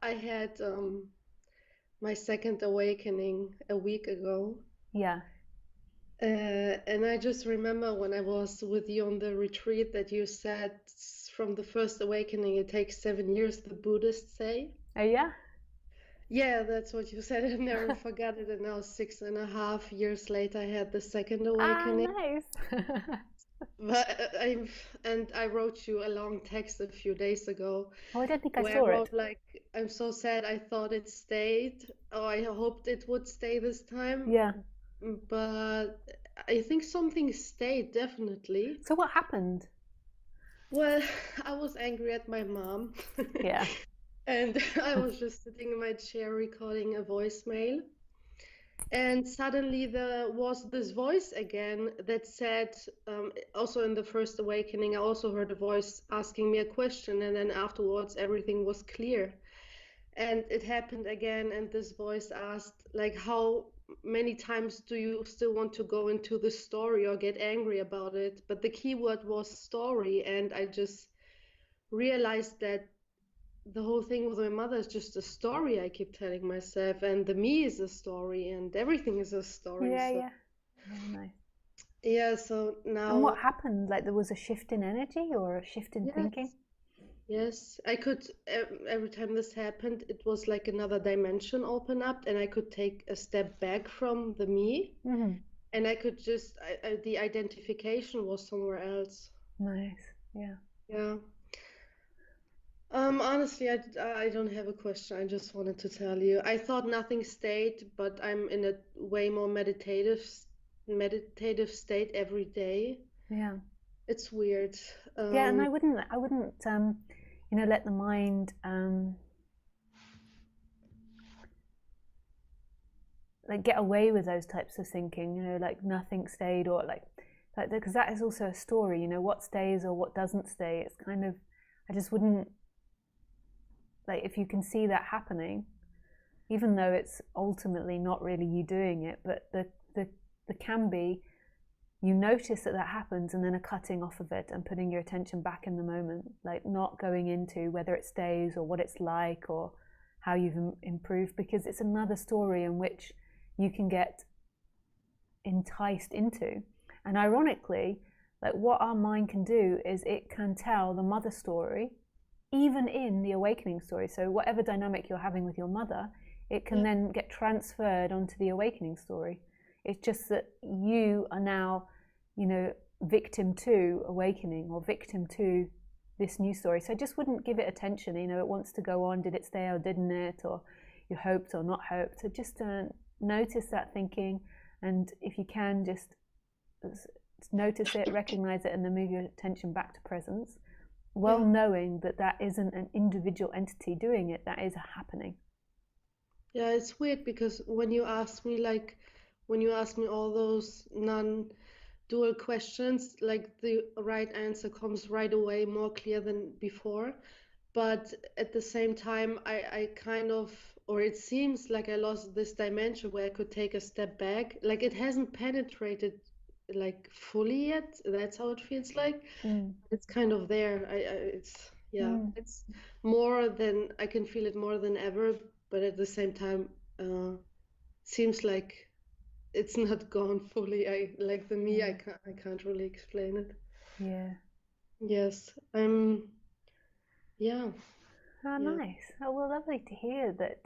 I had my second awakening a week ago. Yeah. And I just remember when I was with you on the retreat that you said from the first awakening it takes 7 years, the Buddhists say. Oh, yeah? Yeah, that's what you said. I never forgot it. And now 6.5 years later, I had the second Ah, awakening. nice. But I wrote you a long text a few days ago Oh, I don't think I where I saw wrote it. like, I'm so sad. I thought it stayed. Oh, I hoped it would stay this time. Yeah. But I think something stayed definitely. So what happened? Well, I was angry at my mom, Yeah. and I was just sitting in my chair recording a voicemail. And suddenly there was this voice again that said, also in the first awakening, I also heard a voice asking me a question, and then afterwards everything was clear. And it happened again, and this voice asked, like, how many times do you still want to go into the story or get angry about it? But the key word was story, and I just realized that the whole thing with my mother is just a story I keep telling myself, and the me is a story, and everything is a story. Yeah, So yeah. Yeah, nice. yeah, so And what now, happened? Like there was a shift in energy or a shift in thinking? yes, yes, I could, every time this happened, it was like another dimension open up, and I could take a step back from the me, Hmm. and I could just, the identification was somewhere else. Nice. Yeah. Yeah. Honestly, I don't have a question. I just wanted to tell you. I thought nothing stayed, but I'm in a way more meditative state every day. Yeah. It's weird. Yeah, and Um, I wouldn't let the mind like get away with those types of thinking, like nothing stayed or like because that is also a story, what stays or what doesn't stay. It's kind of I just wouldn't like if you can see that happening, even though it's ultimately not really you doing it, but the can be you notice that that happens and then a cutting off of it and putting your attention back in the moment, like not going into whether it stays or what it's like or how you've improved, because it's another story in which you can get enticed into. And ironically, like what our mind can do is it can tell the mother story even in the awakening story. So whatever dynamic you're having with your mother, it can yeah, then get transferred onto the awakening story. It's just that you are now, victim to awakening or victim to this new story. So I just wouldn't give it attention. It wants to go on. Did it stay or didn't it? Or you hoped or not hoped. So just notice that thinking, and if you can, just notice it, recognize it, and then move your attention back to presence, well yeah, knowing that that isn't an individual entity doing it, that is happening. yeah. It's weird because when you ask me all those non-dual questions, like the right answer comes right away, more clear than before. But at the same time, I kind of, or it seems like I lost this dimension where I could take a step back. Like it hasn't penetrated like fully yet. That's how it feels like. Mm. It's kind of there. It's yeah, Mm. it's more than I can feel it more than ever. But at the same time, seems like it's not gone fully. I like the me. Yeah. I can't really explain it. Yeah. Yes. Yeah. Oh, Yeah. nice. Oh, well, lovely to hear that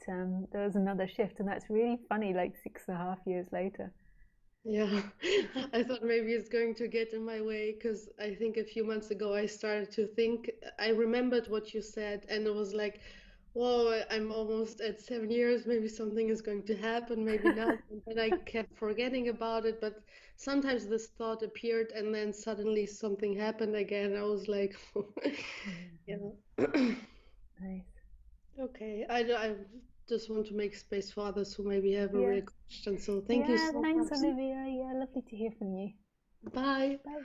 there was another shift, and that's really funny, like 6.5 years later. Yeah, I thought maybe it's going to get in my way because I think a few months ago I started to think, I remembered what you said, and it was like, whoa, I'm almost at 7 years, maybe something is going to happen, maybe not. And then I kept forgetting about it, but sometimes this thought appeared and then suddenly something happened again. I was like, Yeah. yeah. Nice. Okay, I just want to make space for others who maybe have a Yeah. real question. So thank you Yeah, so thanks, much. Olivia. Yeah, lovely to hear from you. Bye. Bye.